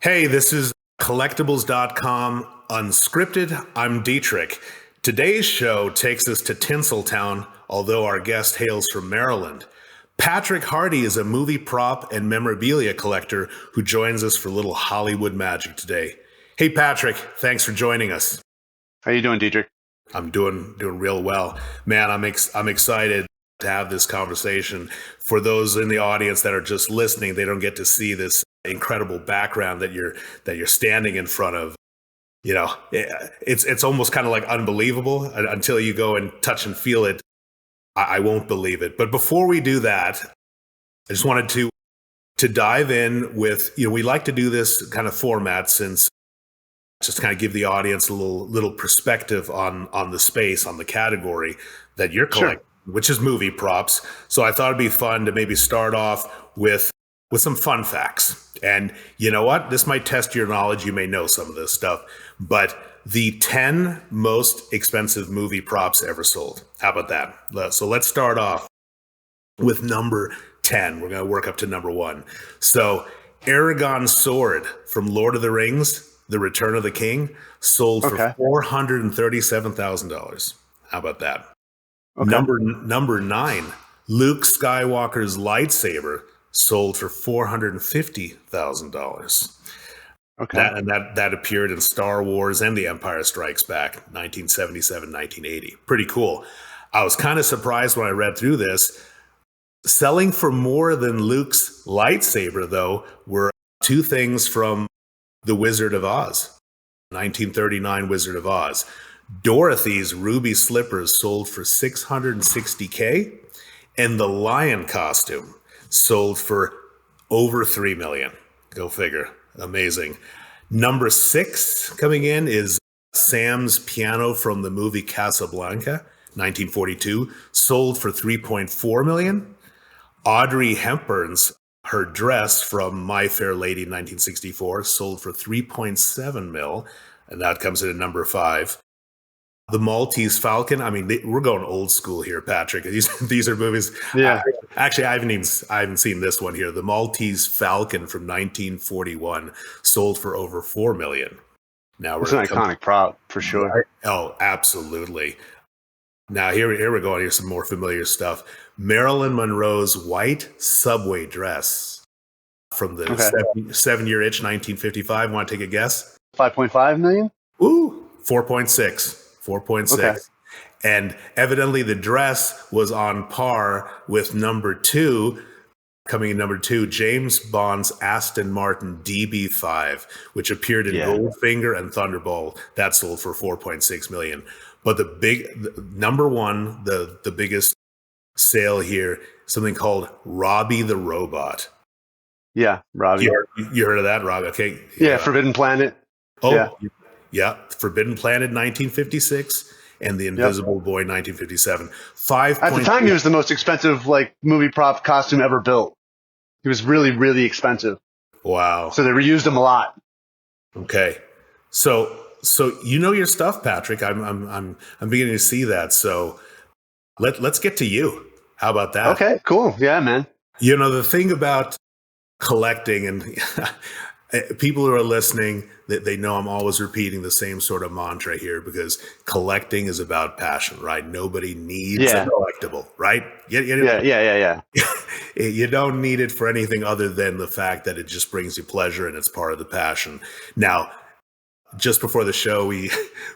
Hey, this is Collectibles.com Unscripted. I'm Dietrich. Today's show takes us to Tinseltown, although our guest hails from Maryland. Patrick Hearty is a movie prop and memorabilia collector who joins us for a little Hollywood magic today. Hey, Patrick, thanks for joining us. How you doing, Dietrich? I'm doing real well. Man, I'm excited to have this conversation. For those in the audience that are just listening, they don't get to see this incredible background that you're standing in front of. You know, it's almost kind of like unbelievable until you go and touch and feel it. I won't believe it. But before we do that, I just wanted to dive in with, we like to do this kind of format since just kind of give the audience a little perspective on the space, on the category that you're collecting, sure, which is movie props. So I thought it'd be fun to maybe start off with some fun facts. And you know what? This might test your knowledge. You may know some of this stuff, but the 10 most expensive movie props ever sold. How about that? So let's start off with number 10. We're going to work up to number 1. So Aragorn's sword from Lord of the Rings, The Return of the King, sold for $437,000. How about that? Okay. Number 9, Luke Skywalker's lightsaber sold for $450,000. Okay. That appeared in Star Wars and The Empire Strikes Back, 1977, 1980. Pretty cool. I was kind of surprised when I read through this. Selling for more than Luke's lightsaber, though, were 2 things from The Wizard of Oz, 1939 Wizard of Oz. Dorothy's ruby slippers sold for $660K, and the lion costume sold for over $3 million. Go figure. Amazing. Number 6 coming in is Sam's piano from the movie Casablanca, 1942, sold for $3.4 million. Audrey Hepburn's her dress from My Fair Lady, 1964, sold for $3.7 million, and that comes in at number 5. The Maltese Falcon. I mean, we're going old school here, Patrick. These are movies. Yeah. Actually, I haven't seen this one here. The Maltese Falcon from 1941 sold for over $4 million. Now it's an iconic prop for sure. Right? Oh, absolutely. Now here we go. Here's some more familiar stuff. Marilyn Monroe's white subway dress from the 7-Year Itch, 1955. Want to take a guess? 5.5 million? Ooh, 4.6. 4.6. Okay. And evidently the dress was on par with number 2, coming in number 2, James Bond's Aston Martin DB5, which appeared in Goldfinger and Thunderball. That sold for $4.6 million. But number 1, the biggest sale here, something called Robbie the Robot. Yeah, Robbie. You heard of that, Robbie? Okay. Yeah, Forbidden Planet. Oh, yeah. Forbidden Planet, 1956, and The Invisible Boy, 1957. At the time, he was the most expensive movie prop costume ever built. He was really, really expensive. Wow. So they reused him a lot. Okay. So you know your stuff, Patrick. I'm beginning to see that. So let's get to you. How about that? Okay, cool. Yeah, man. The thing about collecting, and people who are listening, they know I'm always repeating the same sort of mantra here, because collecting is about passion, right? Nobody needs a collectible, right? Yeah. You don't need it for anything other than the fact that it just brings you pleasure and it's part of the passion. Now, just before the show,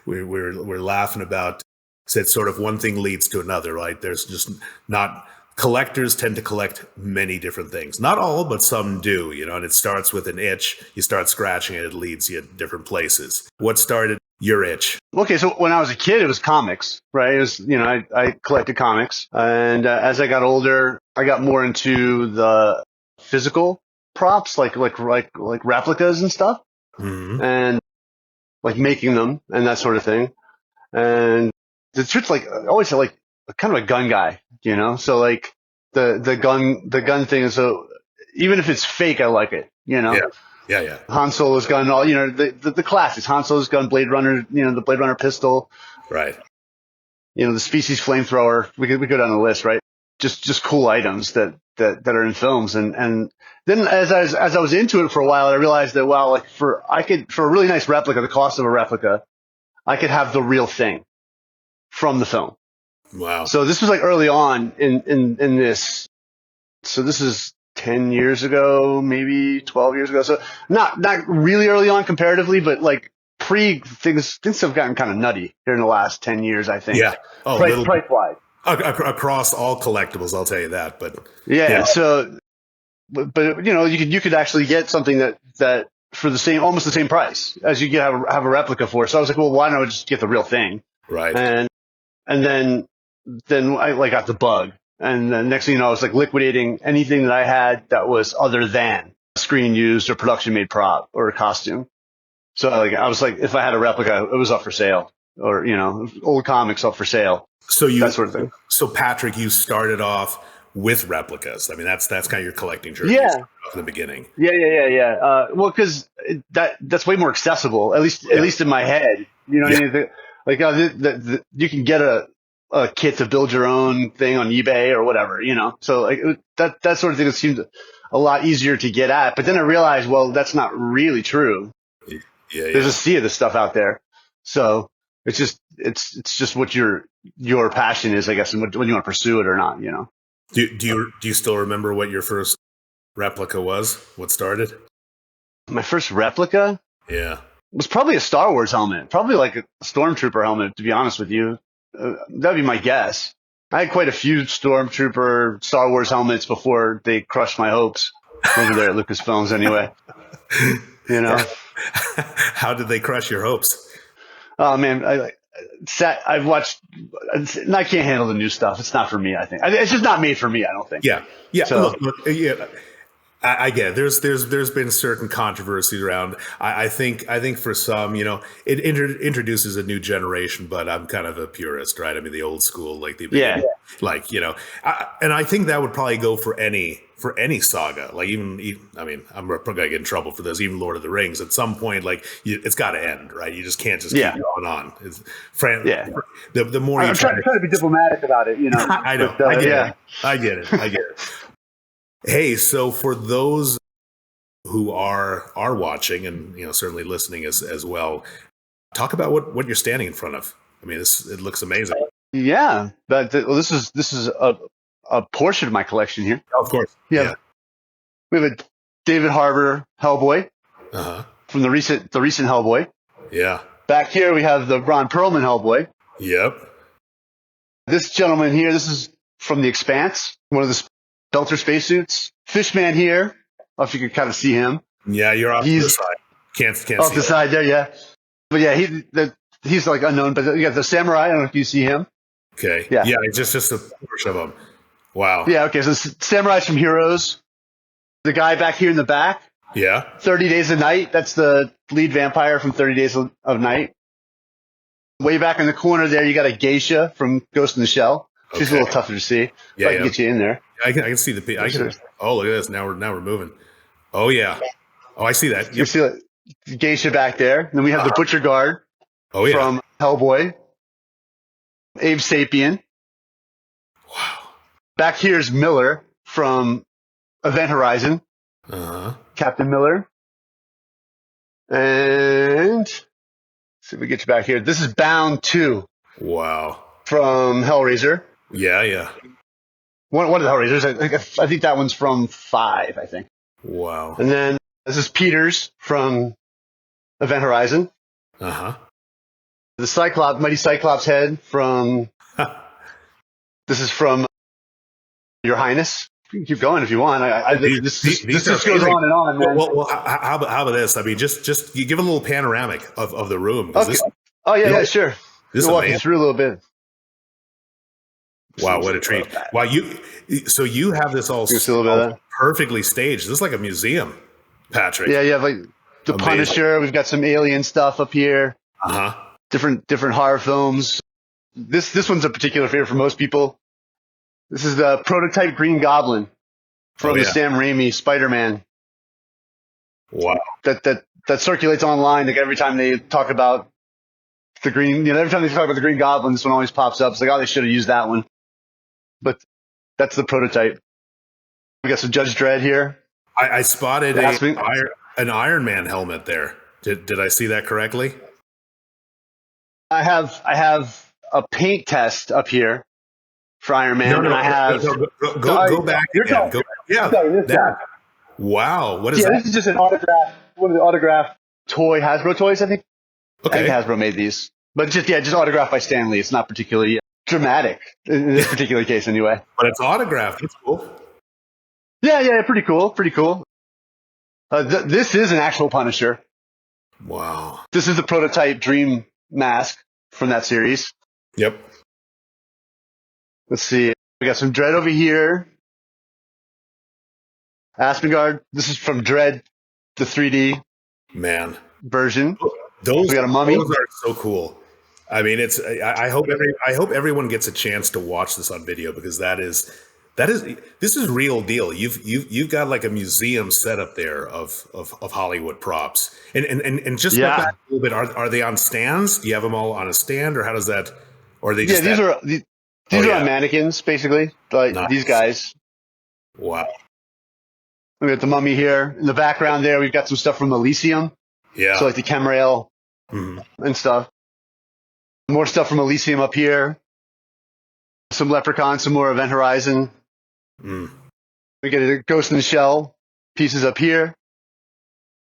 we're laughing about, said sort of one thing leads to another, right? There's just not, collectors tend to collect many different things. Not all, but some do, and it starts with an itch. You start scratching it, it leads you to different places. What started your itch? Okay, so when I was a kid, it was comics, right? It was, I collected comics. And as I got older, I got more into the physical props, like replicas and stuff. Mm-hmm. And making them and that sort of thing. And the truth, I always said, kind of a gun guy, so the gun thing. So even if it's fake, I like it, Yeah. Han Solo's gun, all, the classics, Han Solo's gun, Blade Runner, the Blade Runner pistol. Right. The Species flamethrower. We go down the list, right? Just cool items that that are in films. And then as I was into it for a while, I realized that, well, like for a really nice replica, the cost of a replica, I could have the real thing from the film. Wow. So this was like early on in this. So this is 10 years ago, maybe 12 years ago. So not really early on comparatively, but like things have gotten kind of nutty here in the last 10 years, I think. Yeah. Oh, price wise. Across all collectibles, I'll tell you that. But yeah. So, but you know, you could actually get something that for almost the same price as you have a replica for. So I was like, well, why don't I just get the real thing? Right. And then I got the bug. And then next thing you know, I was like liquidating anything that I had that was other than screen used or production made prop or a costume. So I was like, if I had a replica, it was up for sale, or, you know, old comics up for sale. So that sort of thing. So Patrick, you started off with replicas. I mean, that's kind of your collecting journey. Yeah. From the beginning. Yeah. Well, because that's way more accessible, at least in my head. You know what I mean? You can get a kit to build your own thing on eBay or whatever, you know? So like that sort of thing seemed a lot easier to get at. But then I realized, well, that's not really true. Yeah. There's a sea of this stuff out there. So it's just what your passion is, I guess, and when you want to pursue it or not, you know? Do you still remember what your first replica was? What started? My first replica? Yeah. Was probably a Star Wars helmet, probably like a Stormtrooper helmet, to be honest with you. That'd be my guess. I had quite a few Stormtrooper Star Wars helmets before they crushed my hopes over there at Lucasfilms anyway. You know? How did they crush your hopes? Oh man, I've watched, and I can't handle the new stuff. It's not for me, I think. It's just not made for me, I don't think. Yeah. So, look, yeah. I get it. There's been certain controversies around. I think for some, you know, it introduces a new generation, but I'm kind of a purist, right? I mean, the old school, like like, you know, and I think that would probably go for any saga. Like even I mean, I'm probably gonna get in trouble for this. Even Lord of the Rings, at some point, like it's got to end, right? You just can't just keep going on. The more I'm trying to be diplomatic about it, you know. I know. But, I get it. Hey, so for those who are watching and, you know, certainly listening as well, talk about what you're standing in front of. I mean, it looks amazing. Yeah, but this is a portion of my collection here. Of course. Yeah. We have a David Harbour Hellboy from the recent Hellboy. Yeah. Back here we have the Ron Perlman Hellboy. Yep. This gentleman here, this is from The Expanse, one of the Belter spacesuits. Fishman here. I don't know if you can kind of see him. Yeah, you're off to the side. Can't off see the side there, yeah. But yeah, he's like unknown. But you got the Samurai. I don't know if you see him. Okay. Yeah. Just a portion of him. Wow. Yeah. Okay. So Samurai's from Heroes. The guy back here in the back. Yeah. 30 Days of Night. That's the lead vampire from 30 Days of Night. Way back in the corner there, you got a geisha from Ghost in the Shell. She's a little tougher to see. Yeah, I can get you in there. I can see the. Oh, look at this! Now we're moving. Oh yeah. Oh, I see that. Yep. You see the geisha back there. And then we have the Butcher Guard. Oh yeah. From Hellboy. Abe Sapien. Wow. Back here's Miller from Event Horizon. Captain Miller. And see if we get you back here. This is Bound 2. Wow. From Hellraiser. Yeah. One of the Hellraisers. I think that one's from 5, I think. Wow. And then this is Peters from Event Horizon. The Mighty Cyclops head from. This is from Your Highness. You can keep going if you want. This just goes on and on, man. Well, how about this? I mean, just you give a little panoramic of the room. Okay. Sure. We'll walk you through a little bit. Wow, what a treat! Wow, you have this all perfectly staged. This is like a museum, Patrick. Yeah, you have like the Punisher. We've got some alien stuff up here. Different horror films. This one's a particular favorite for most people. This is the prototype Green Goblin from the Sam Raimi Spider-Man. Wow, that circulates online. Like every time they talk about the Green, every time they talk about the Green Goblin, this one always pops up. It's like, oh, they should have used that one. But that's the prototype. We got some Judge Dredd here. I spotted an Iron Man helmet there. Did I see that correctly? I have a paint test up here for Iron Man, and I have go back again. Wow, what is that? This is just one of the autographed toy Hasbro toys, I think. Okay. I think Hasbro made these, but just autographed by Stan Lee. It's not particularly dramatic in this particular case, anyway. But it's autographed. That's cool. Yeah, pretty cool. This is an actual Punisher. Wow. This is the prototype Dream mask from that series. Yep. Let's see. We got some Dredd over here. Aspenguard. This is from Dredd, the 3D version. Those, we got a mummy. Those are so cool. I mean, I hope everyone gets a chance to watch this on video, because this is real deal. You've got like a museum set up there of Hollywood props. And just go back a little bit. Are they on stands? Do you have them all on a stand, or how does that? Or are they just these are on mannequins, basically. Like nice. These guys. Wow. We got the mummy here in the background. There, we've got some stuff from Elysium. Yeah. So like the chemrail and stuff. More stuff from Elysium up here. Some Leprechaun, some more Event Horizon. We get a Ghost in the Shell pieces up here.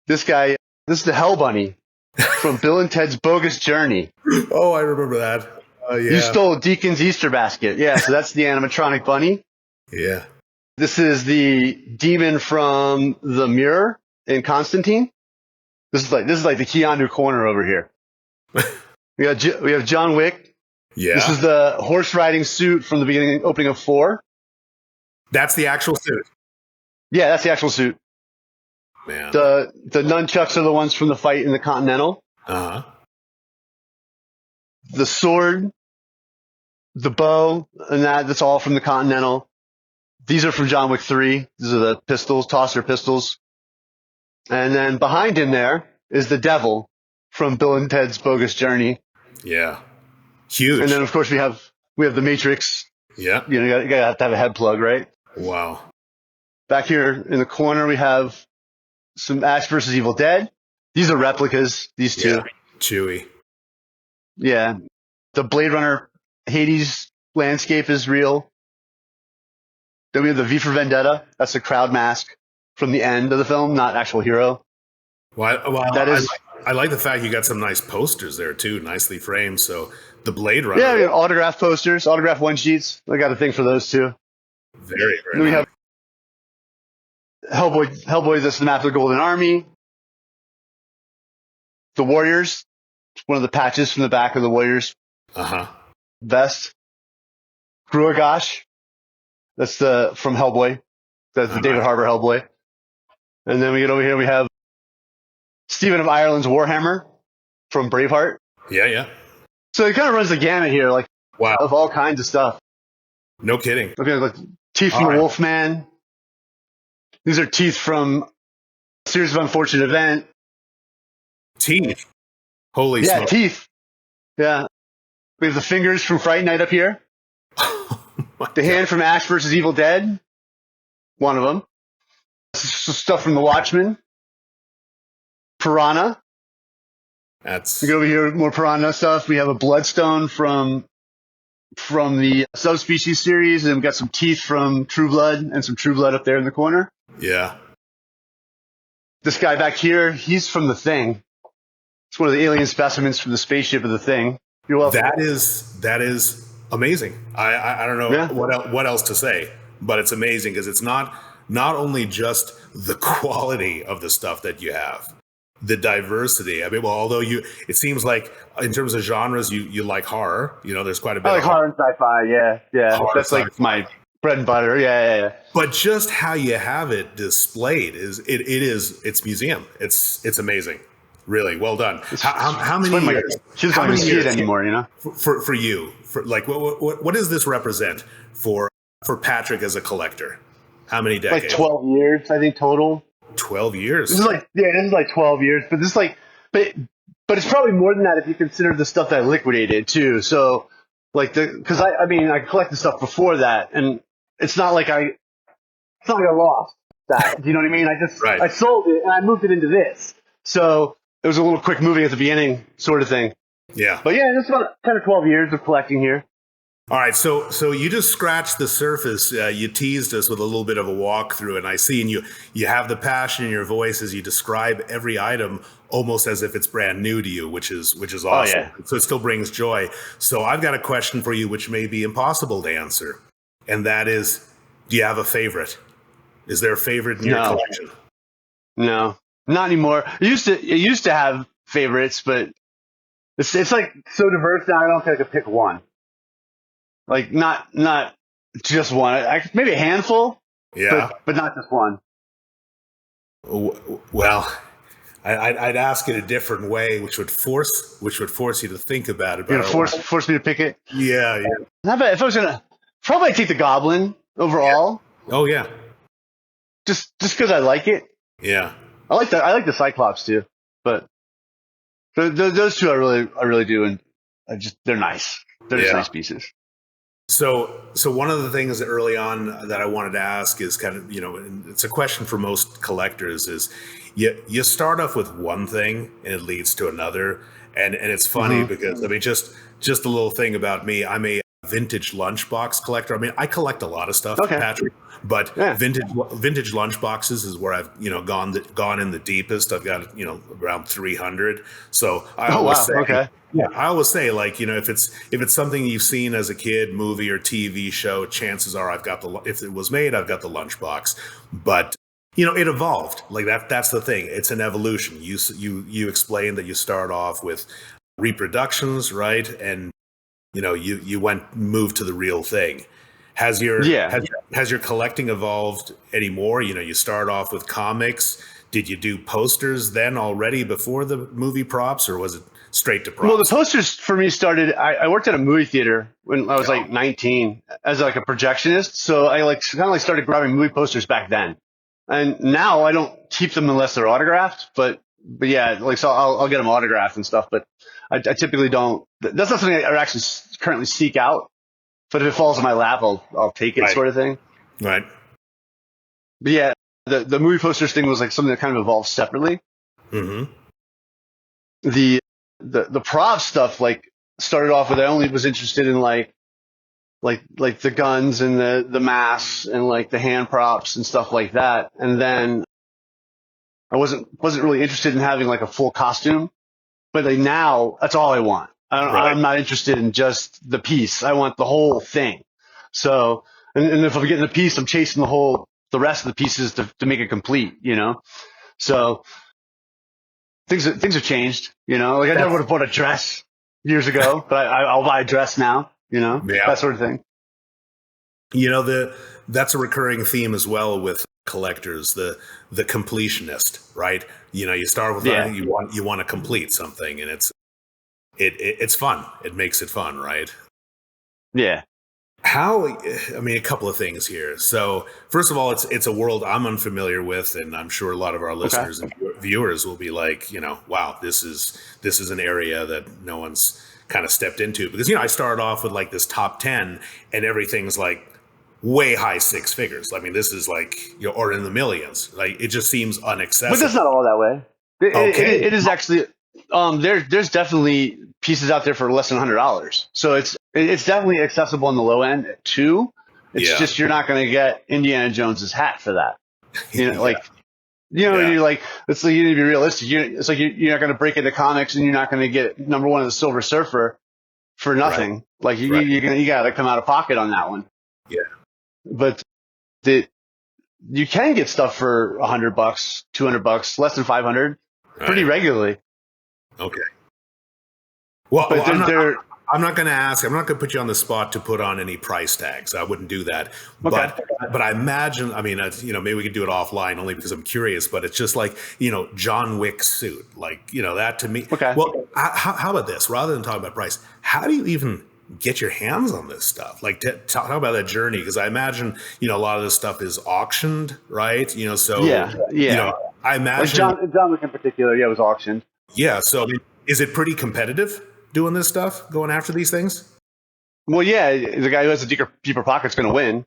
This guy, this is the Hell Bunny from Bill and Ted's Bogus Journey. Oh, I remember that. Yeah. You stole Deacon's Easter basket. Yeah, so that's the animatronic bunny. Yeah. This is the demon from The Mirror in Constantine. This is like the Keanu corner over here. We have John Wick. Yeah. This is the horse riding suit from the opening of 4. That's the actual suit. Yeah, that's the actual suit. Man. The nunchucks are the ones from the fight in the Continental. Uh-huh. The sword, the bow, and that's all from the Continental. These are from John Wick 3. These are the pistols, tosser pistols. And then behind him there is the devil from Bill and Ted's Bogus Journey. Yeah. Huge. And then, of course, we have the Matrix. Yeah. You gotta have to have a head plug, right? Wow. Back here in the corner, we have some Ash vs. Evil Dead. These are replicas, these two. Yeah. Chewy. Yeah. The Blade Runner Hades landscape is real. Then we have the V for Vendetta. That's a crowd mask from the end of the film, not actual hero. Well, I like the fact you got some nice posters there too, nicely framed. So the Blade Runner. Yeah, we have autograph posters, autograph one sheets. I got a thing for those too. Very, very then we have Hellboy, the Map of the Golden Army. The Warriors. One of the patches from the back of the Warriors vest. Gruagash. That's from Hellboy. That's the David Harbour Hellboy. And then we get over here, we have Stephen of Ireland's Warhammer from Braveheart. Yeah. So it kind of runs the gamut here, like of all kinds of stuff. No kidding. Okay, like teeth from the Wolfman. These are teeth from a Series of Unfortunate Event. Teeth. Holy smoke. Yeah, teeth. Yeah. We have the fingers from Fright Night up here. The hand from Ash vs. Evil Dead. One of them. Stuff from The Watchmen. Piranha. We go over here, more Piranha stuff. We have a Bloodstone from the Subspecies series, and we've got some teeth from True Blood and some True Blood up there in the corner. Yeah. This guy back here, he's from The Thing. It's one of the alien specimens from the spaceship of The Thing. You're welcome. That is amazing. I don't know what else to say, but it's amazing because it's not only just the quality of the stuff that you have, the diversity. I mean, well, although it seems like in terms of genres, you like horror. You know, there's quite a bit. I like horror and sci-fi. Yeah. That's like my bread and butter. Yeah. But just how you have it displayed it's museum. It's amazing. Really well done. How many years? She's not going to see it anymore, you know. For you, like what does this represent for Patrick as a collector? How many decades? Like 12 years, I think total. 12 years. This is like 12 years, but this is like, but it's probably more than that if you consider the stuff that I liquidated too. So like because I collect the stuff before that, and it's not like it's not like I lost that. Do you know what I mean? I sold it and I moved it into this. So it was a little quick moving at the beginning sort of thing. Yeah. But yeah, it's about 10 or 12 years of collecting here. All right, so you just scratched the surface. You teased us with a little bit of a walkthrough, and I see, and you have the passion in your voice as you describe every item almost as if it's brand new to you, which is awesome. Oh, yeah. So it still brings joy. So I've got a question for you, which may be impossible to answer, and that is, do you have a favorite? Is there a favorite in your collection? No, not anymore. I used to have favorites, but it's like so diverse now. I don't think I could pick one. Like not just one. Maybe a handful. Yeah, but not just one. Well, I'd ask it a different way, which would force you to think about it. You're gonna force me to pick it. Yeah. Not bad. If I was gonna, probably take the Goblin overall. Yeah. Oh yeah. Just because I like it. Yeah. I like the Cyclops too, but those two I really do, and they're nice. They're just nice pieces. So one of the things that early on that I wanted to ask is kind of, it's a question for most collectors is you start off with one thing and it leads to another. And it's funny because, I mean, just a little thing about me, I'm a vintage lunchbox collector. I mean, I collect a lot of stuff, Patrick, but vintage lunchboxes is where I've, gone in the deepest. I've got, around 300. So I always say, like, if it's something you've seen as a kid, movie or TV show, chances are if it was made, I've got the lunchbox. But it evolved. Like that's the thing. It's an evolution. You explained that you start off with reproductions, right? And you moved to the real thing. Has your collecting evolved anymore? You start off with comics. Did you do posters then already before the movie props, or was it straight to props? Well, the posters for me started. I worked at a movie theater when I was like 19 as like a projectionist. So I started grabbing movie posters back then. And now I don't keep them unless they're autographed. But yeah, like so I'll get them autographed and stuff. But I typically don't. That's not something I actually currently seek out. But if it falls in my lap, I'll take it, sort of thing. Right. But yeah, the movie posters thing was like something that kind of evolved separately. Mm-hmm. The prop stuff like started off with I only was interested in like the guns and the masks and like the hand props and stuff like that. And then I wasn't really interested in having like a full costume. But like now that's all I want. I'm not interested in just the piece. I want the whole thing. So, and if I'm getting the piece, I'm chasing the rest of the pieces to make it complete, So things have changed, like I never would have bought a dress years ago, but I'll buy a dress now, that sort of thing. That's a recurring theme as well with collectors, the completionist, right? You start with you want to complete something, and it's fun. It makes it fun, right? Yeah. A couple of things here. So first of all, it's a world I'm unfamiliar with, and I'm sure a lot of our listeners and viewers will be like, wow, this is an area that no one's kind of stepped into, because I started off with like this top 10 and everything's like way high six figures. I mean, this is like, or in the millions. Like, it just seems unaccessible. But that's not all that way. It is actually, there's definitely pieces out there for less than $100. So it's definitely accessible on the low end too. It's just, you're not going to get Indiana Jones's hat for that. You're like, it's like, you need to be realistic. It's like, you're not going to break into comics and you're not going to get number one of the Silver Surfer for nothing. Right. Like you got to come out of pocket on that one. Yeah. But you can get stuff for $100, $200, less than 500 pretty regularly. Okay. Well, I'm not going to ask. I'm not going to put you on the spot to put on any price tags. I wouldn't do that. Okay. But I imagine. I mean, maybe we could do it offline, only because I'm curious. But it's just like John Wick suit, like that to me. Okay. Well, how about this? Rather than talking about price, how do you even get your hands on this stuff? Like, talk about that journey, because I imagine a lot of this stuff is auctioned, right? So I imagine like John Wick in particular, it was auctioned. Yeah. So is it pretty competitive doing this stuff, going after these things? Well, yeah, the guy who has the deeper pocket's going to win.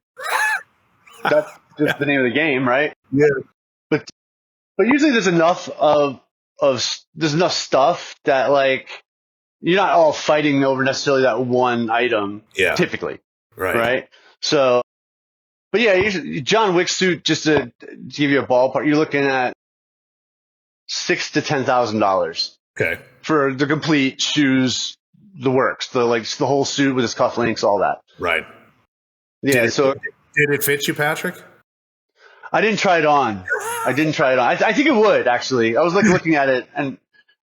just the name of the game, right? Yeah. But usually there's enough there's enough stuff that like you're not all fighting over necessarily that one item. Yeah. Typically, Right. right? So, but yeah, usually John Wick suit, just to give you a ballpark, you're looking at $6,000 to $10,000. Okay. For the complete shoes, the works, the whole suit with its cufflinks, all that. Right. Yeah. Did it fit you, Patrick? I didn't try it on. I think it would actually. I was looking at it, and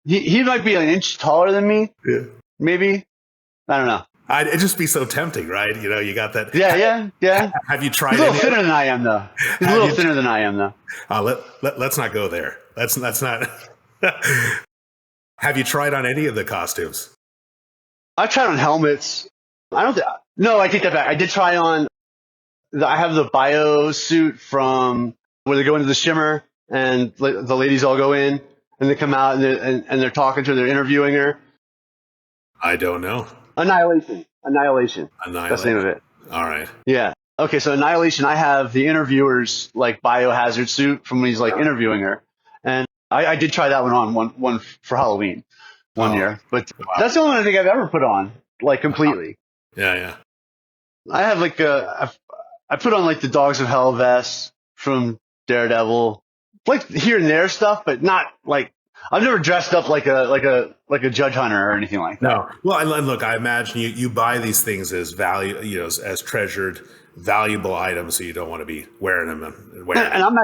he might be an inch taller than me. Yeah. Maybe. I don't know. It'd just be so tempting, right? You know, you got that. Yeah. Have you tried? He's a little thinner than I am, though. Let's not go there. That's not. Have you tried on any of the costumes? I've tried on helmets. No, I take that back. I did try on. I have the bio suit from where they go into the shimmer, and the ladies all go in, and they come out, and they're talking to her, they're interviewing her. I don't know. Annihilation. That's the name of it. All right. Yeah. Okay, so Annihilation, I have the interviewer's like biohazard suit from when he's like interviewing her. And I did try that one on one for Halloween one year. But that's the only thing I've ever put on, like completely. Yeah. I have like I put on like the Dogs of Hell vest from Daredevil. Like here and there stuff, but not like I've never dressed up like a judge hunter or anything like that. No. Well, and look, I imagine you buy these things as value, as treasured, valuable items, so you don't want to be wearing them and wearing. And I'm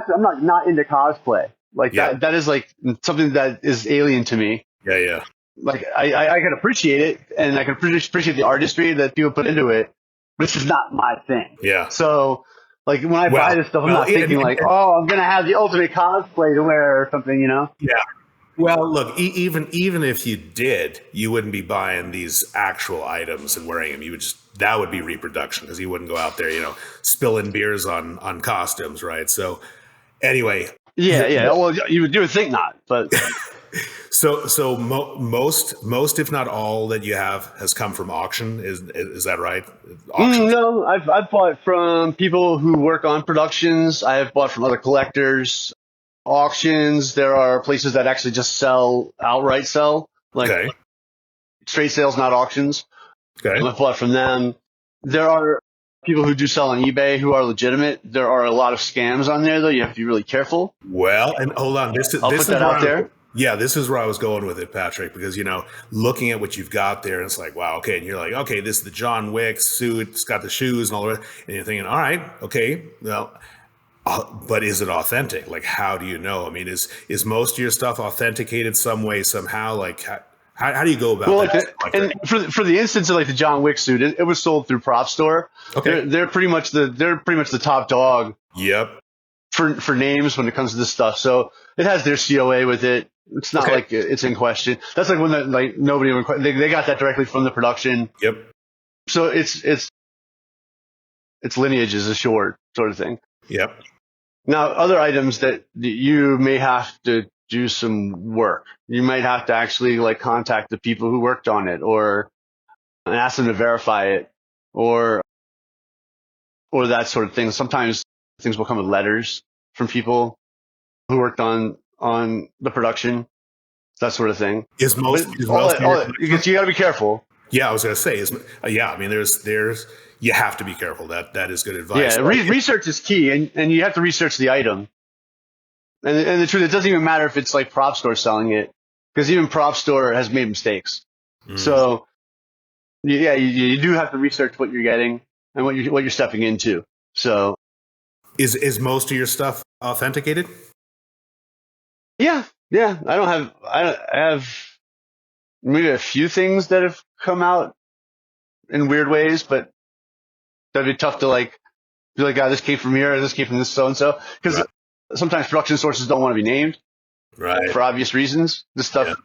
not into cosplay. Like that is like something that is alien to me. Yeah. Like I can appreciate it, and I can appreciate the artistry that people put into it. But this is not my thing. Yeah. So like when I buy this stuff, I'm not thinking I'm gonna have the ultimate cosplay to wear or something, you know? Yeah. Well, look, even if you did, you wouldn't be buying these actual items and wearing them. That would be reproduction, because you wouldn't go out there, spilling beers on costumes, right? So, anyway. Yeah. Well, you would think not, but. So most, if not all, that you have has come from auction. Is that right? No, I've bought from people who work on productions. I have bought from other collectors. Auctions. There are places that actually just outright sell, like straight sales, not auctions. Okay. I've bought from them. There are people who do sell on eBay who are legitimate. There are a lot of scams on there, though. You have to be really careful. Well, and hold on. I'll put that out there. Yeah, this is where I was going with it, Patrick, because, looking at what you've got there, it's like, wow, okay. And you're like, okay, this is the John Wick suit. It's got the shoes and all the rest. And you're thinking, all right, okay, well, but is it authentic? Like, how do you know? I mean, is most of your stuff authenticated some way, somehow? Like, how do you go about that? And for the instance of like the John Wick suit, it was sold through Prop Store. Okay, they're pretty much the top dog. Yep. For names when it comes to this stuff, so it has their COA with it. It's not like it's in question. That's like when nobody they got that directly from the production. Yep. So its lineage is assured, sort of thing. Yep. Now, other items that you may have to do some work. You might have to actually like contact the people who worked on it, or ask them to verify it, or that sort of thing. Sometimes things will come with letters from people who worked on the production, that sort of thing. You got to be careful. Yeah, I was going to say, I mean, there's you have to be careful. That is good advice. Yeah, research is key, and you have to research the item. And the truth, it doesn't even matter if it's like Prop Store selling it, because even Prop Store has made mistakes. So, yeah, you do have to research what you're getting and what you're stepping into. So, is most of your stuff authenticated? Yeah. I have maybe a few things that have come out in weird ways, but that'd be tough to like be like, this came from here, or this came from this so and so, because sometimes production sources don't want to be named, right, for obvious reasons. This stuff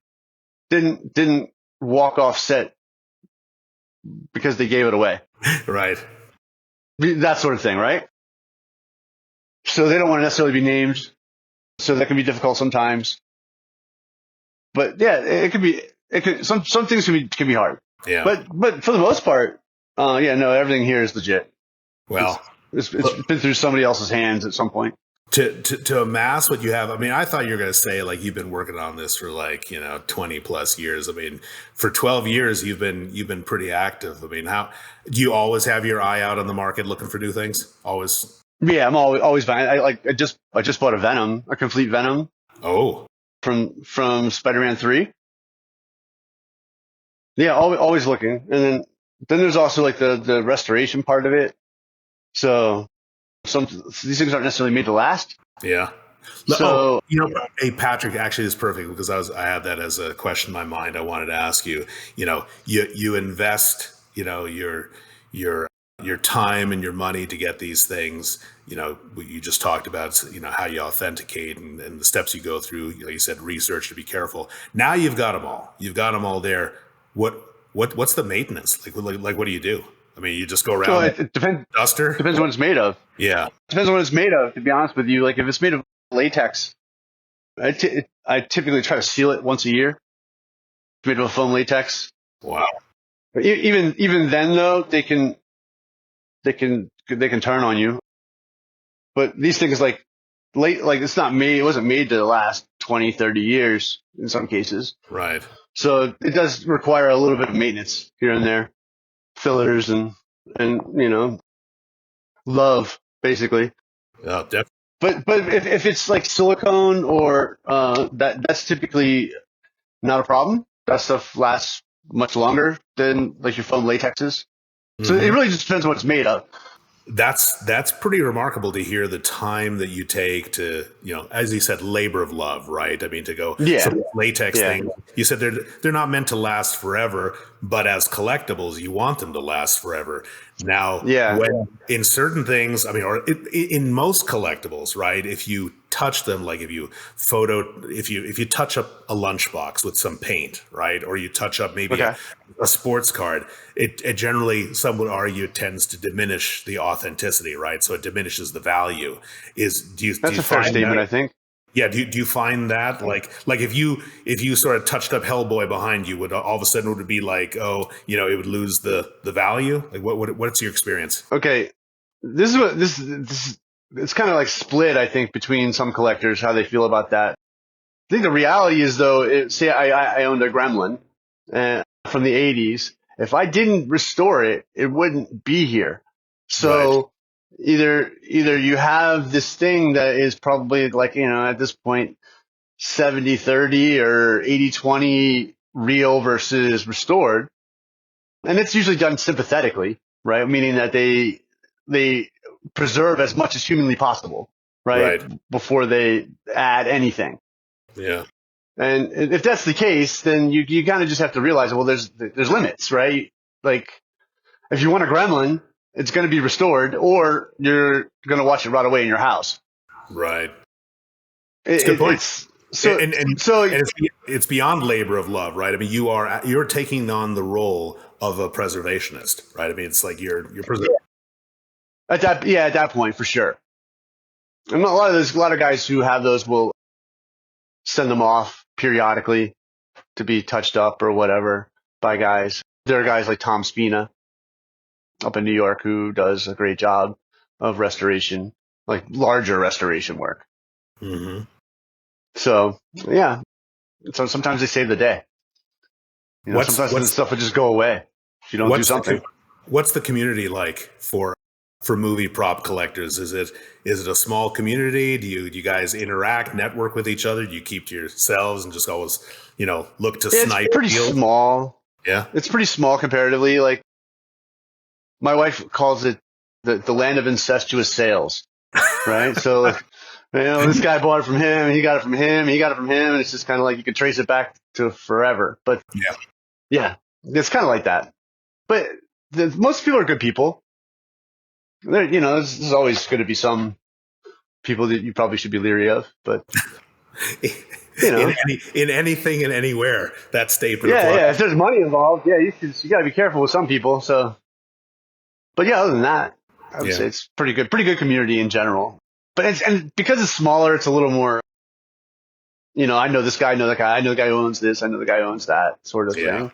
didn't walk off set because they gave it away, right? That sort of thing, right? So they don't want to necessarily be named, so that can be difficult sometimes. But yeah, some things can be hard. Yeah. But for the most part, everything here is legit. Well, It's been through somebody else's hands at some point. To amass what you have, I mean, I thought you were going to say like you've been working on this for 20 plus years. I mean, for 12 years you've been pretty active. I mean, how do you always have your eye out on the market looking for new things? Always. Yeah, I'm always buying. I just bought a complete Venom. Oh, from Spider-Man 3. Yeah, always looking. And then there's also like the restoration part of it. So these things aren't necessarily made to last. Yeah. So, hey, Patrick, actually, it's perfect because I had that as a question in my mind. I wanted to ask you. You invest, your time and your money to get these things. You just talked about, how you authenticate and the steps you go through. Like you said, research to be careful. Now you've got them all. You've got them all there. What's the maintenance? Like what do you do? I mean, you just go around. Well, it depends. Duster. Depends on what it's made of. Yeah. Depends on what it's made of. To be honest with you, like if it's made of latex, I typically try to seal it once a year. It's made of a foam latex. Wow. Even then though, they can turn on you. But these things like it's not made. It wasn't made to last 20, 30 years in some cases. Right. So it does require a little bit of maintenance here and there, fillers and love basically. Yeah, definitely. But if it's like silicone or that's typically not a problem. That stuff lasts much longer than like your foam latexes. So it really just depends on what it's made of. That's pretty remarkable to hear the time that you take to, as you said, labor of love, right? I mean, to go some latex thing. You said they're not meant to last forever, but as collectibles, you want them to last forever. Now, when in certain things, I mean, or in most collectibles, right? If you touch them, like if you touch up a lunchbox with some paint, right? Or you touch up maybe a sports card, it generally, some would argue, tends to diminish the authenticity, right? So it diminishes the value. That's a fair statement, I think. Yeah. Do you find that like if you sort of touched up Hellboy behind you, would all of a sudden would it be like, it would lose the value? Like what's your experience? Okay. This is it's kind of like split, I think, between some collectors, how they feel about that. I think the reality is though, say I owned a Gremlin from the 80s. If I didn't restore it, it wouldn't be here. So either you have this thing that is probably like, at this point, 70-30 or 80-20 real versus restored. And it's usually done sympathetically, right? Meaning that they preserve as much as humanly possible, right? Before they add anything. Yeah. And if that's the case, then you kind of just have to realize, well, there's limits, right? Like if you want a Gremlin, it's going to be restored, or you're going to watch it rot away in your house. Right. It's a good point. So it's beyond labor of love, right? I mean, you're taking on the role of a preservationist, right? I mean, it's like you're preserving. At that point, for sure. And a lot of guys who have those will send them off periodically to be touched up or whatever by guys. There are guys like Tom Spina up in New York who does a great job of restoration, like larger restoration work. Mm-hmm. So yeah, so sometimes they save the day. Sometimes the stuff would just go away if you don't do something. What's the community like for movie prop collectors? Is it a small community? Do you guys interact, network with each other? Do you keep to yourselves and just always, look to snipe? It's pretty small. Yeah. It's pretty small comparatively. Like my wife calls it the land of incestuous sales, right? So, this guy bought it from him, he got it from him, he got it from him, and it's just kind of like you can trace it back to forever. But yeah, it's kind of like that. But most people are good people. There's always going to be some people that you probably should be leery of, but in anything and anywhere, that statement. Yeah. If there's money involved, you got to be careful with some people. So, but other than that, I would say it's pretty good community in general. But because it's smaller, it's a little more. I know this guy, I know that guy, I know the guy who owns this, I know the guy who owns that sort of thing.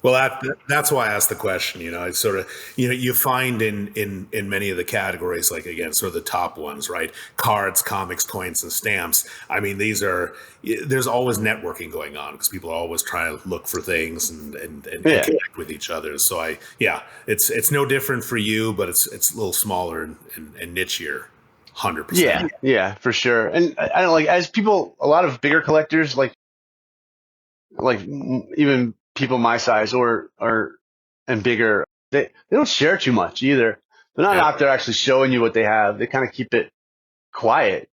Well, that's why I asked the question. It's sort of, you find in many of the categories, like again, sort of the top ones, right? Cards, comics, coins, and stamps. I mean, there's always networking going on because people are always trying to look for things and connect with each other. So it's no different for you, but it's a little smaller and nichier. 100%. Yeah, for sure. And I don't like, as people, a lot of bigger collectors, like even people my size and bigger, they don't share too much either. They're not out there actually showing you what they have. They kind of keep it quiet.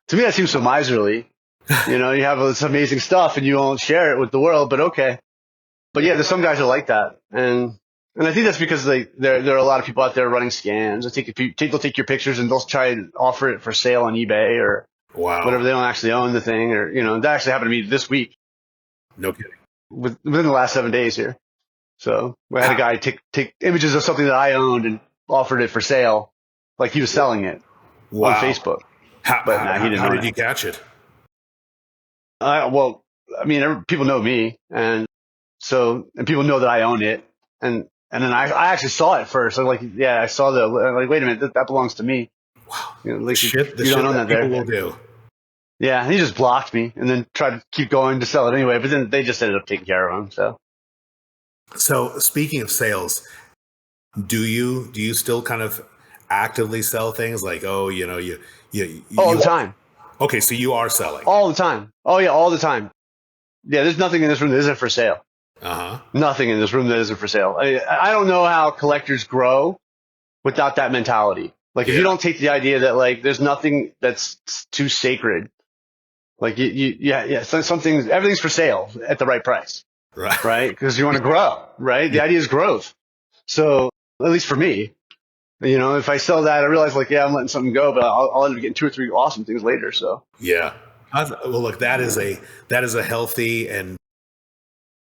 To me, that seems so miserly. You have this amazing stuff and you won't share it with the world, but okay. But yeah, there's some guys who are like that. And I think that's because there are a lot of people out there running scams. They'll take your pictures and they'll try and offer it for sale on eBay or whatever. They don't actually own the thing, or, that actually happened to me this week. No kidding. Within the last 7 days here. So I had a guy take images of something that I owned and offered it for sale, like he was selling it on Facebook. How did you catch it? Well, I mean, people know me, and people know that I own it, and then I actually saw it first. So I saw wait a minute, that belongs to me. Wow, you don't own that there. People will do. Yeah, he just blocked me and then tried to keep going to sell it anyway, but then they just ended up taking care of him. So speaking of sales, do you still kind of actively sell things like, all the time? Okay, so you are selling all the time. Oh yeah, all the time. Yeah, there's nothing in this room that isn't for sale. Nothing in this room that isn't for sale. I don't know how collectors grow without that mentality. Like if you don't take the idea that there's nothing that's too sacred. Like some things, everything's for sale at the right price, right? Because you want to grow, right? The idea is growth. So at least for me, if I sell that, I realize I'm letting something go, but I'll end up getting 2 or 3 awesome things later. So yeah. Well, look, that is a healthy and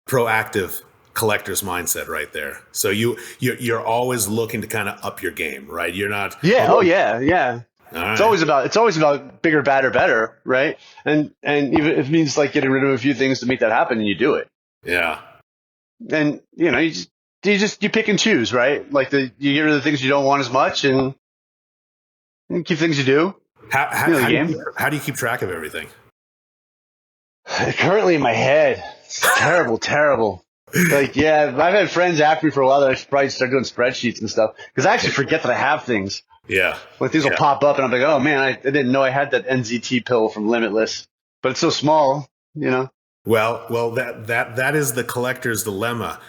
proactive collector's mindset right there. So you're always looking to kind of up your game, right? You're not. Yeah. Oh yeah. Right. It's always about bigger, badder, better, right? And even if it means getting rid of a few things to make that happen, and you do it. Yeah. And you pick and choose, right? You get rid of the things you don't want as much, and keep things you do. How do you keep track of everything? Currently in my head, it's terrible. I've had friends after me for a while that I should probably start doing spreadsheets and stuff because I actually forget that I have things. Yeah. Things will pop up and I'm like, oh man, I didn't know I had that NZT pill from Limitless, but it's so small, Well, that is the collector's dilemma,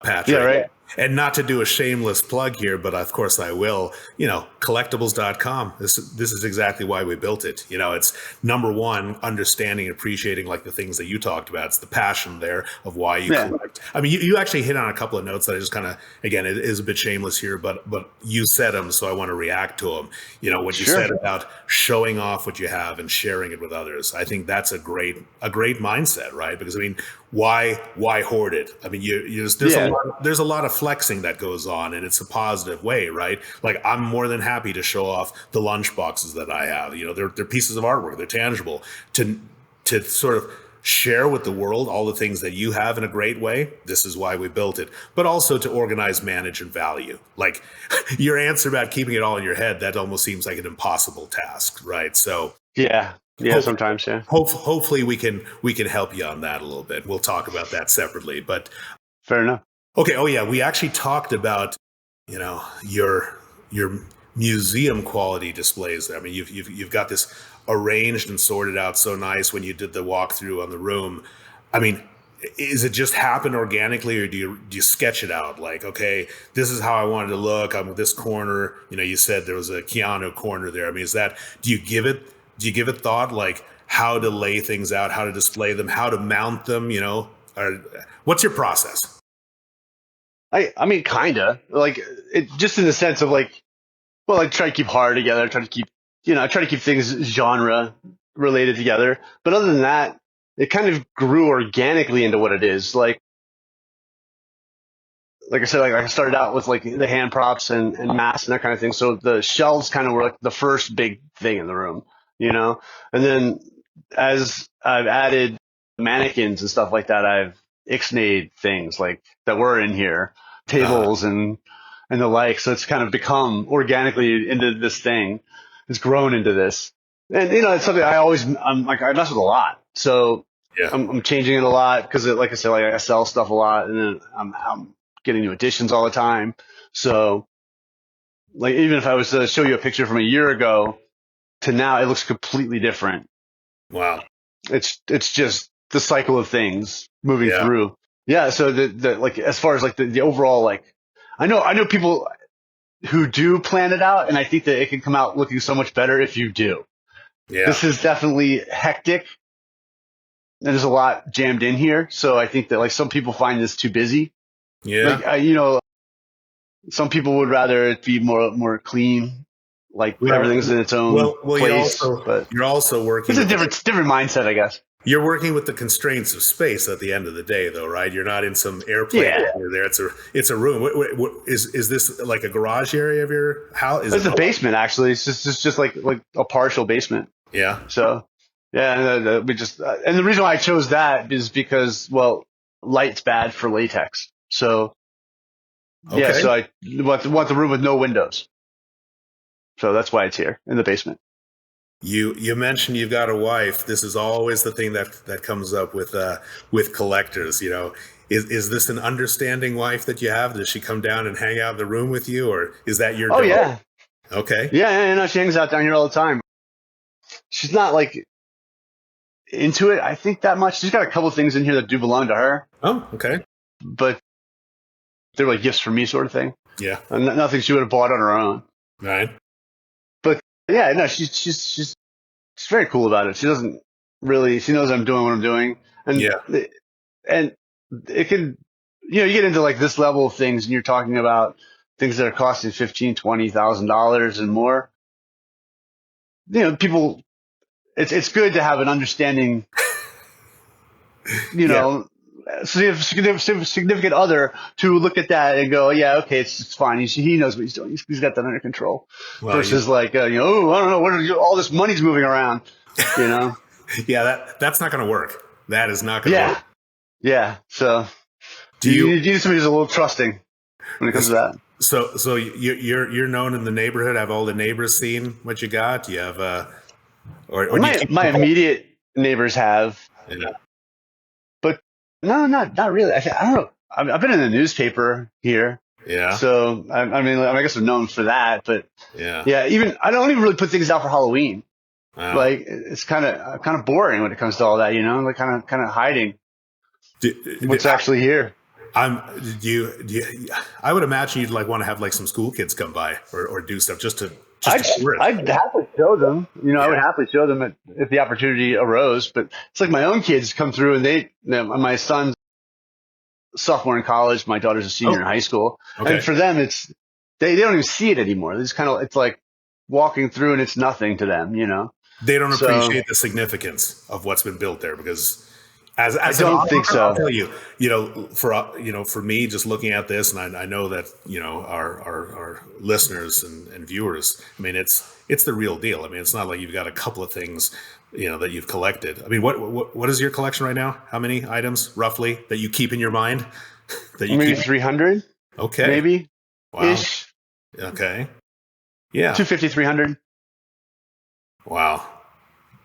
Patrick. Yeah, right. And not to do a shameless plug here, but of course I will, collectibles.com. This is exactly why we built it. It's number one, understanding and appreciating the things that you talked about. It's the passion there of why you collect. I mean, you actually hit on a couple of notes that I just kind of, again, it is a bit shameless here, but you said them, so I want to react to them. What you said about showing off what you have and sharing it with others. I think that's a great mindset, right? Because I mean, why hoard it? I mean, there's a lot of flexing that goes on, and it's a positive way, right? I'm more than happy to show off the lunch boxes that I have. They're pieces of artwork. They're tangible. To sort of share with the world all the things that you have in a great way. This is why we built it. But also to organize, manage, and value. Your answer about keeping it all in your head, that almost seems like an impossible task, right? So sometimes, yeah. Hopefully we can help you on that a little bit. We'll talk about that separately, but fair enough. Okay. Oh yeah, we actually talked about your museum quality displays. I mean, you've got this arranged and sorted out so nice when you did the walkthrough on the room. I mean, is it just happen organically, or do you sketch it out? Okay, this is how I wanted to look. I'm with this corner. You said there was a Keanu corner there. I mean, do you give it thought, how to lay things out, how to display them, how to mount them? Or what's your process? I mean, kinda it just in the sense of I try to keep horror together. I try to keep things genre related together. But other than that, it kind of grew organically into what it is. Like I said, I started out with the hand props and masks and that kind of thing. So the shelves kind of were the first big thing in the room, and then as I've added mannequins and stuff like that, I've ixnay things like that were in here, tables and the like. So it's kind of become organically into this thing. It's grown into this, and it's something I'm like I mess with a lot. So Yeah. I'm changing it a lot because, like I said, like I sell stuff a lot, and then I'm getting new additions all the time. So like even if I was to show you a picture from a year ago to now, it looks completely different. Wow. It's just the cycle of things moving Yeah. through. Yeah. So the like as far as like the overall like, I know people who do plan it out, and I think that it can come out looking so much better if you do. Yeah. This is definitely hectic. And there's a lot jammed in here, so I think that like some people find this too busy. Yeah. Like some people would rather it be more clean, like everything's in its own place. You're also working. It's a different mindset, I guess. You're working with the constraints of space at the end of the day, though, right? You're not in some airplane. Yeah. There, it's a room. Is this like a garage area of your house? It's a basement, actually. It's just like a partial basement. Yeah. So yeah, and and the reason why I chose that is because light's bad for latex. So yeah, so I want the room with no windows. So that's why it's here in the basement. You mentioned you've got a wife. This is always the thing that comes up with collectors. Is this an understanding wife that you have? Does she come down and hang out in the room with you, or is that your? Oh dog? Yeah. Okay. Yeah, she hangs out down here all the time. She's not like into it, I think, that much. She's got a couple of things in here that do belong to her. Oh, okay. But they're like gifts for me, sort of thing. Yeah. And nothing she would have bought on her own. Right. But yeah, no, she's very cool about it. She doesn't really. She knows I'm doing what I'm doing, and and it can, you get into like this level of things, and you're talking about things that are costing $15,000-$20,000 and more. People. It's good to have an understanding. Significant other to look at that and go, yeah, okay, it's fine. He knows what he's doing. He's got that under control. Well, versus I don't know, all this money's moving around, Yeah, that's not going to work. That is not going to work. Yeah. So you need somebody who's a little trusting when it comes to that. So you're known in the neighborhood. Have all the neighbors seen what you got? Do you have my immediate neighbors have. Yeah. But no, not really. I don't know. I've been in the newspaper here. Yeah. So I guess I'm known for that. But yeah. Even I don't even really put things out for Halloween. Wow. Like it's kind of boring when it comes to all that. Like kind of hiding what's actually here. I would imagine you'd like want to have like some school kids come by or do stuff just to. I'd happily show them. I would happily show them if the opportunity arose. But it's like my own kids come through, and my son's sophomore in college, my daughter's a senior in high school, and for them, it's they don't even see it anymore. It's like walking through, and it's nothing to them. They don't appreciate the significance of what's been built there because. As I don't think so. I'll tell you, for me, just looking at this, and I know that our listeners and viewers. I mean, it's the real deal. I mean, it's not like you've got a couple of things, that you've collected. I mean, what is your collection right now? How many items roughly that you keep in your mind? Maybe 300. Okay. Maybe. Wow. Ish. Okay. Yeah. 250, 300. Wow.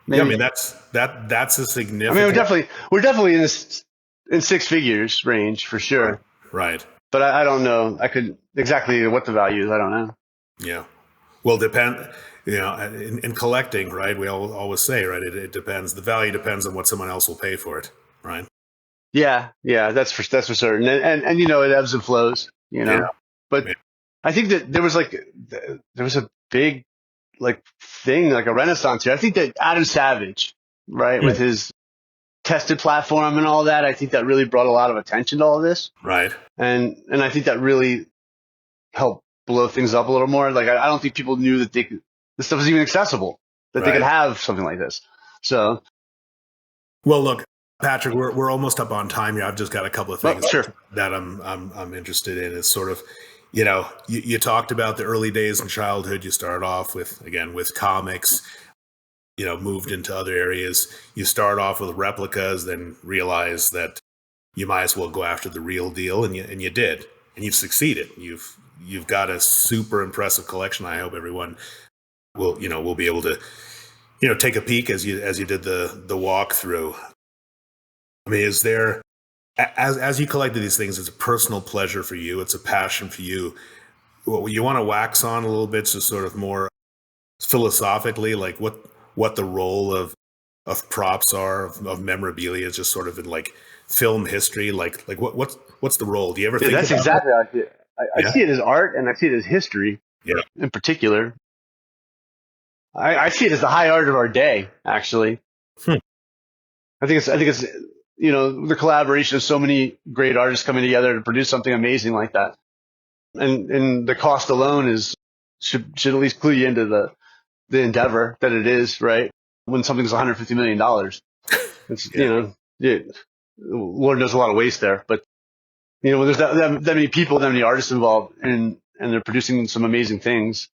Maybe. Yeah, I mean that's a significant. I mean, we're definitely in six figures range for sure. Right. But I don't know. I could exactly what the value is. I don't know. Yeah. Well, depend. In collecting, right? We always say, right? It depends. The value depends on what someone else will pay for it, right? Yeah. That's for certain. And it ebbs and flows. But I think that there was a big thing, like a renaissance here. I think that Adam Savage, right, with his tested platform and all that, I think that really brought a lot of attention to all this. Right. And I think that really helped blow things up a little more. Like I don't think people knew that this stuff was even accessible, that they could have something like this. So. Well, look, Patrick, we're almost up on time here. I've just got a couple of things that I'm interested in. Is sort of. You talked about the early days in childhood. You started off with comics, moved into other areas. You start off with replicas, then realize that you might as well go after the real deal, and you did, and you've succeeded. You've got a super impressive collection. I hope everyone will be able to take a peek as you did the walkthrough. I mean, is there, as you collected these things, it's a personal pleasure for you, it's a passion for you. Well, you want to wax on a little bit, so sort of more philosophically, like what the role of props are, of memorabilia, just sort of in like film history, like what's the role? Do you ever think that's about exactly how I see it. I see it as art, and I see it as history. Yeah. In particular, I see it as the high art of our day. Actually, I think it's the collaboration of so many great artists coming together to produce something amazing like that, and the cost alone should at least clue you into the endeavor that it is, right? When something's $150 million, it's Lord knows a lot of waste there, but when there's that many people, that many artists involved, and they're producing some amazing things,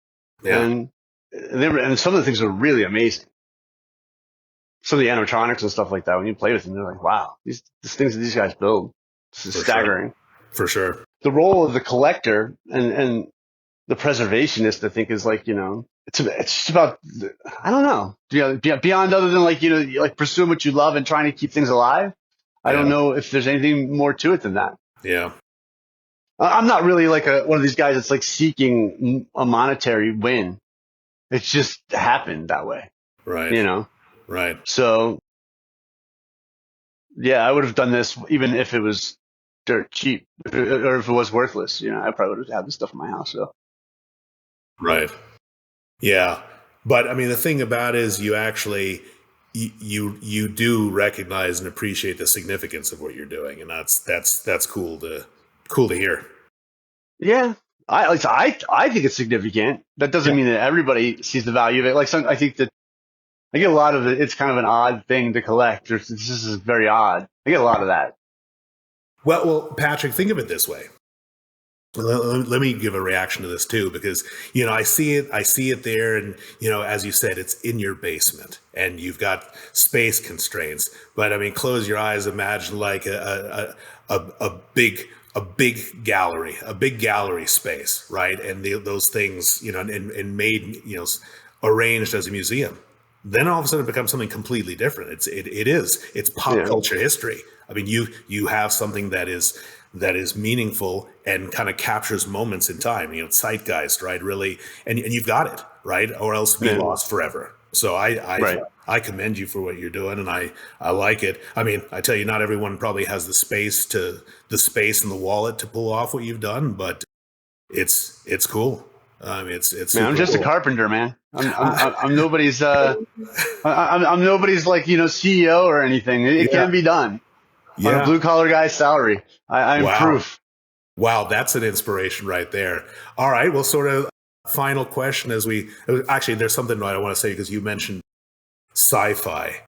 and some of the things are really amazing. Some of the animatronics and stuff like that, when you play with them, they're like, wow, these things that these guys build, this is staggering. For sure. The role of the collector and the preservationist, I think, is like, it's just about, I don't know, beyond other than like pursuing what you love and trying to keep things alive. I don't know if there's anything more to it than that. Yeah. I'm not really like one of these guys that's like seeking a monetary win. It's just happened that way. Right. Right. So, yeah, I would have done this even if it was dirt cheap, or if it was worthless. I probably would have had this stuff in my house. So. Right. Yeah. But I mean, the thing about it is you actually, you do recognize and appreciate the significance of what you're doing. And that's cool to hear. Yeah. I think it's significant. That doesn't mean that everybody sees the value of it. I think that I get a lot of it. It's kind of an odd thing to collect. This is very odd. I get a lot of that. Well, Patrick, think of it this way. Let me give a reaction to this too, because I see it there, and as you said, it's in your basement, and you've got space constraints. But I mean, close your eyes, imagine like a big gallery space, right? And those things, and made, arranged as a museum. Then all of a sudden it becomes something completely different. It's pop culture history. I mean, you have something that is meaningful and kind of captures moments in time, zeitgeist, right? Really. And you've got it, right? Or else be lost forever. So I commend you for what you're doing, and I like it. I mean, I tell you, not everyone probably has the space and the wallet to pull off what you've done, but it's cool. I mean, it's man, I'm just a carpenter, man. I'm nobody's I'm nobody's like CEO or anything. It can be done on a blue collar guy's salary. I'm proof. Wow, that's an inspiration right there. All right, well, sort of final question actually, there's something I want to say, because you mentioned sci-fi.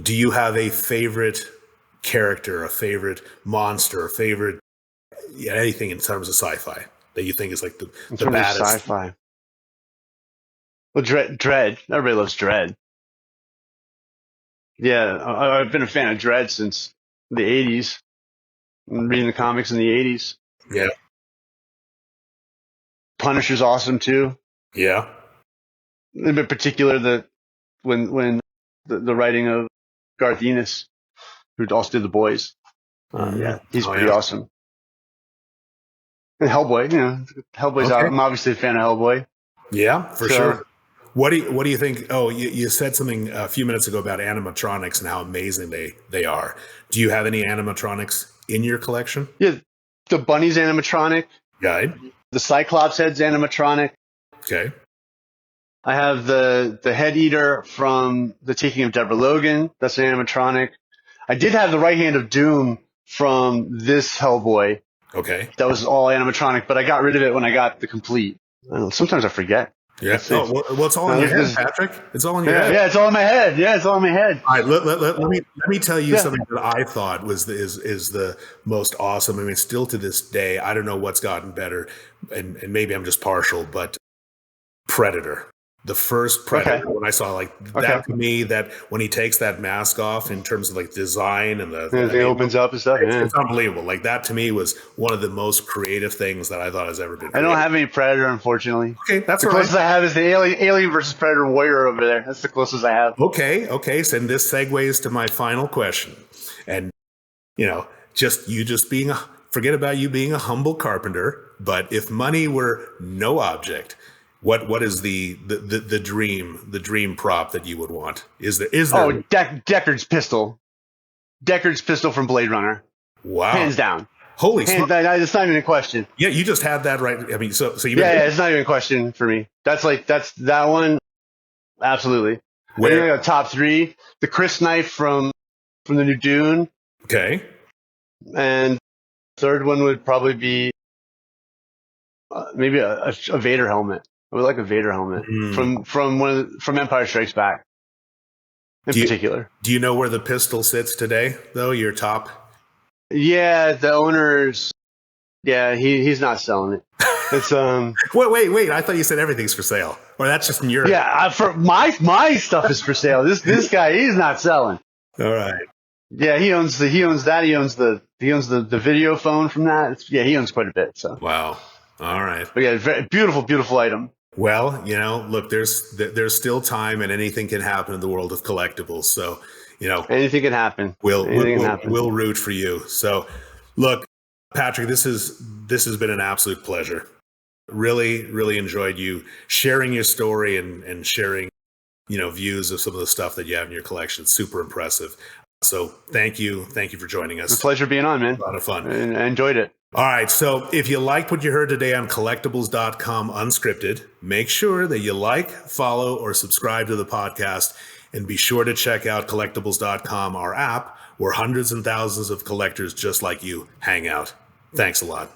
Do you have a favorite character, a favorite monster, a favorite anything in terms of sci-fi that you think is like the baddest? Sci-fi. Well, Dredd. Everybody loves Dredd. Yeah, I've been a fan of Dredd since the 80s. I'm reading the comics in the 80s. Yeah. Punisher's awesome too. Yeah. In particular, when the writing of Garth Ennis, who also did The Boys. He's pretty awesome. And Hellboy, Hellboy's out. I'm obviously a fan of Hellboy. Yeah, for sure. What do you think? Oh, you said something a few minutes ago about animatronics and how amazing they are. Do you have any animatronics in your collection? Yeah, the Bunny's animatronic. Right. The Cyclops head's animatronic. Okay. I have the Head Eater from The Taking of Deborah Logan. That's an animatronic. I did have the Right Hand of Doom from this Hellboy. Okay. That was all animatronic, but I got rid of it when I got the complete. I don't know, sometimes I forget. Yeah. Well, it's all in your head, Patrick. It's all in your head. Yeah, it's all in my head. Yeah, it's all in my head. All right, let me tell you something that I thought is the most awesome. I mean, still to this day, I don't know what's gotten better, and maybe I'm just partial, but Predator. The first Predator, when I saw like that, to me, that when he takes that mask off in terms of like design and it opens up and stuff. It's unbelievable. Like that to me was one of the most creative things that I thought has ever been created. I don't have any Predator, unfortunately. Okay, that's the closest I have is the Alien versus Predator Warrior over there. That's the closest I have. Okay. So this segues to my final question, and forget about you being a humble carpenter, but if money were no object, what is the dream prop that you would want? Is there? Deckard's pistol. Deckard's pistol from Blade Runner. Wow. Hands down. Holy smokes. It's not even a question. Yeah, you just had that right. I mean, so you. Yeah, it's not even a question for me. That's that one. Absolutely. Where? I think top 3, the Chris knife from the new Dune. Okay. And third one would probably be maybe a Vader helmet. I would like a Vader helmet from Empire Strikes Back. In particular. Do you know where the pistol sits today, though? Your top? Yeah, the owner's. Yeah, he's not selling it. It's Wait! I thought you sadd everything's for sale, or that's just in Europe. Yeah, for my stuff is for sale. This guy, he's not selling. All right. Yeah, he owns that. He owns the video phone from that. He owns quite a bit. So. Wow. All right. But yeah, very beautiful item. Well, look, there's still time, and anything can happen in the world of collectibles. So, anything can happen. We'll root for you. So, look, Patrick, this has been an absolute pleasure. Really, really enjoyed you sharing your story and sharing, views of some of the stuff that you have in your collection. Super impressive. So, thank you for joining us. It's a pleasure being on, man. A lot of fun. I enjoyed it. All right, so if you liked what you heard today on Collectibles.com Unscripted, make sure that you like, follow, or subscribe to the podcast, and be sure to check out Collectibles.com, our app, where hundreds and thousands of collectors just like you hang out. Thanks a lot.